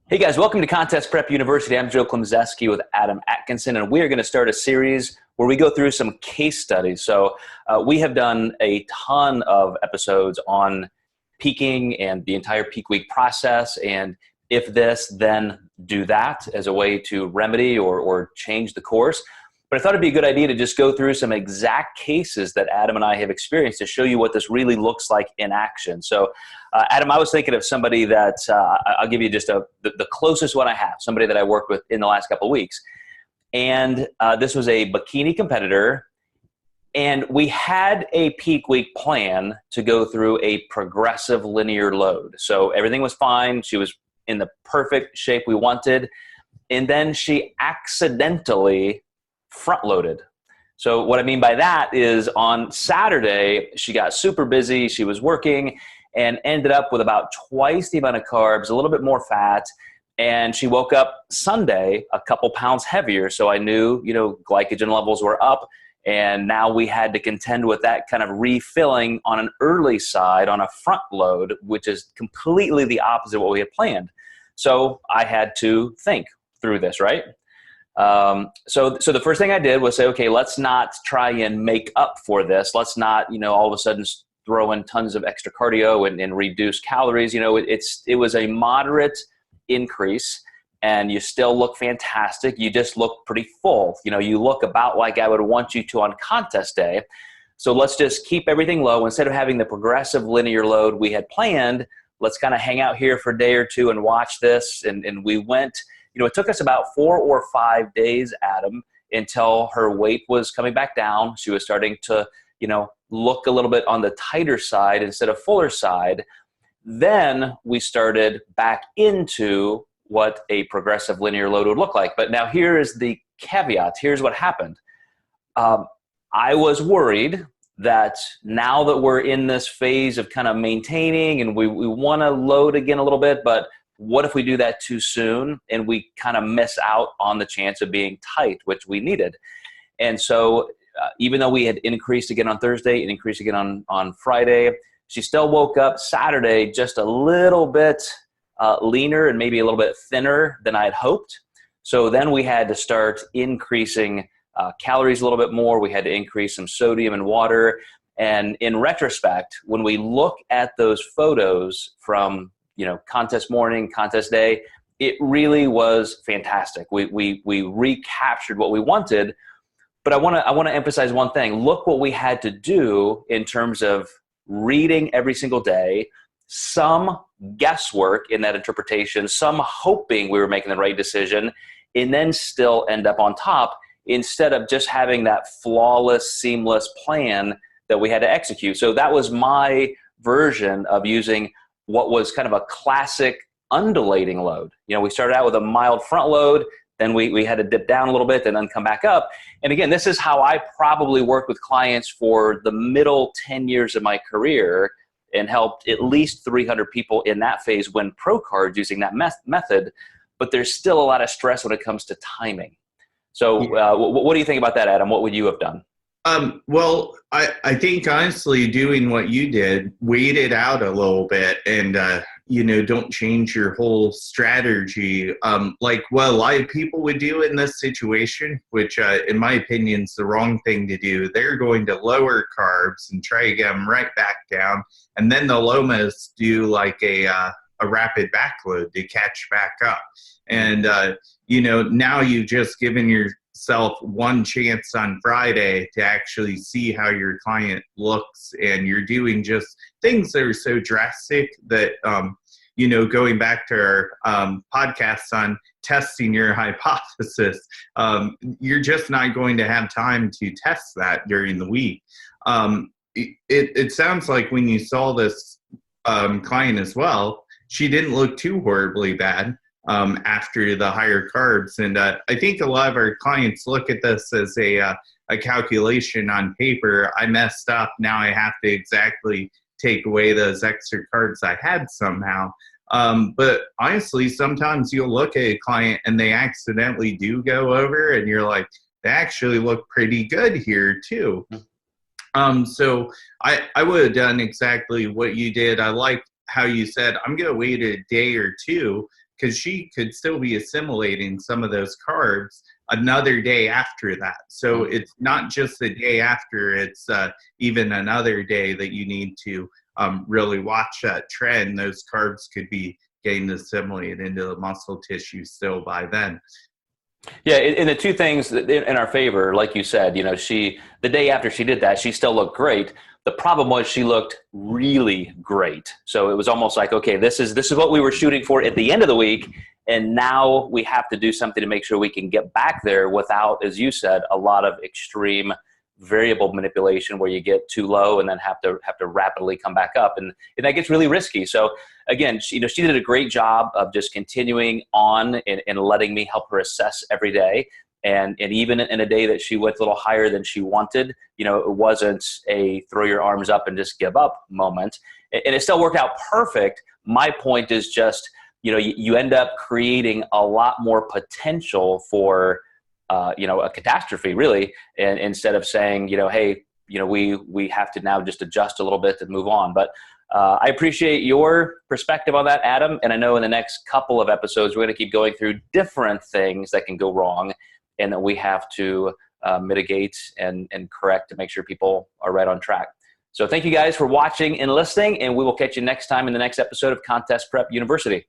Hey guys, welcome to Contest Prep University. I'm Joe Klemczewski with Adam Atkinson, and we are going to start a series where we go through some case studies. So we have done a ton of episodes on peaking and the entire peak week process, and if this, then do that as a way to remedy or change the course. But I thought it'd be a good idea to just go through some exact cases that Adam and I have experienced to show you what this really looks like in action. So Adam, I was thinking of somebody that I'll give you just the closest one I have, somebody that I worked with in the last couple of weeks. And this was a bikini competitor, and we had a peak week plan to go through a progressive linear load. So everything was fine. She was in the perfect shape we wanted. And then she accidentally front loaded. So what I mean by that is on Saturday, she got super busy. She was working and ended up with about twice the amount of carbs, a little bit more fat. And she woke up Sunday a couple pounds heavier. So I knew, glycogen levels were up. And now we had to contend with that kind of refilling on an early side on a front load, which is completely the opposite of what we had planned. So I had to think through this, right? So the first thing I did was say, okay, let's not try and make up for this. Let's not, all of a sudden throw in tons of extra cardio and reduce calories. It was a moderate increase, and you still look fantastic. You just look pretty full. You look about like I would want you to on contest day. So let's just keep everything low. Instead of having the progressive linear load we had planned, let's kind of hang out here for a day or two and watch this. And we went. It took us about 4 or 5 days, Adam, until her weight was coming back down. She was starting to, look a little bit on the tighter side instead of fuller side. Then we started back into what a progressive linear load would look like. But now here is the caveat. Here's what happened. I was worried that now that we're in this phase of kind of maintaining and we want to load again a little bit, but what if we do that too soon and we kind of miss out on the chance of being tight, which we needed? And so even though we had increased again on Thursday and increased again on Friday, she still woke up Saturday just a little bit leaner and maybe a little bit thinner than I had hoped. So then we had to start increasing calories a little bit more. We had to increase some sodium and water. And in retrospect, when we look at those photos from contest morning, contest day, it really was fantastic. We recaptured what we wanted, but I want to emphasize one thing. Look what we had to do in terms of reading every single day, some guesswork in that interpretation, some hoping we were making the right decision, and then still end up on top instead of just having that flawless, seamless plan that we had to execute. So that was my version of using what was kind of a classic undulating load. We started out with a mild front load, then we had to dip down a little bit and then come back up. And again, this is how I probably worked with clients for the middle 10 years of my career and helped at least 300 people in that phase win pro cards using that method. But there's still a lot of stress when it comes to timing. So what do you think about that, Adam? What would you have done? Well, I think honestly doing what you did, wait it out a little bit and, don't change your whole strategy. Like what a lot of people would do in this situation, which in my opinion is the wrong thing to do. They're going to lower carbs and try to get them right back down. And then they'll almost do like a rapid backload to catch back up. And, now you've just given yourself one chance on Friday to actually see how your client looks, and you're doing just things that are so drastic that, going back to our podcast on testing your hypothesis, you're just not going to have time to test that during the week. It sounds like when you saw this client as well, she didn't look too horribly bad after the higher carbs. And I think a lot of our clients look at this as a calculation on paper. I messed up. Now I have to exactly take away those extra carbs I had somehow. But honestly, sometimes you'll look at a client and they accidentally do go over and you're like, they actually look pretty good here too. So I would have done exactly what you did. I like how you said, I'm going to wait a day or two because she could still be assimilating some of those carbs another day after that. So it's not just the day after, it's even another day that you need to really watch that trend. Those carbs could be getting assimilated into the muscle tissue still by then. Yeah, and the two things in our favor, like you said, you know, the day after she did that, she still looked great. The problem was she looked really great. So it was almost like, okay, this is what we were shooting for at the end of the week, and now we have to do something to make sure we can get back there without, as you said, a lot of extreme variable manipulation where you get too low and then have to rapidly come back up, and that gets really risky. So again, she did a great job of just continuing on and letting me help her assess every day. And even in a day that she went a little higher than she wanted, you know, it wasn't a throw your arms up and just give up moment. And it still worked out perfect. My point is just, you know, you end up creating a lot more potential for, you know, a catastrophe, really. And instead of saying, you know, hey, you know, we have to now just adjust a little bit and move on. But I appreciate your perspective on that, Adam. And I know in the next couple of episodes, we're going to keep going through different things that can go wrong and that we have to mitigate and correct to make sure people are right on track. So thank you guys for watching and listening, and we will catch you next time in the next episode of Contest Prep University.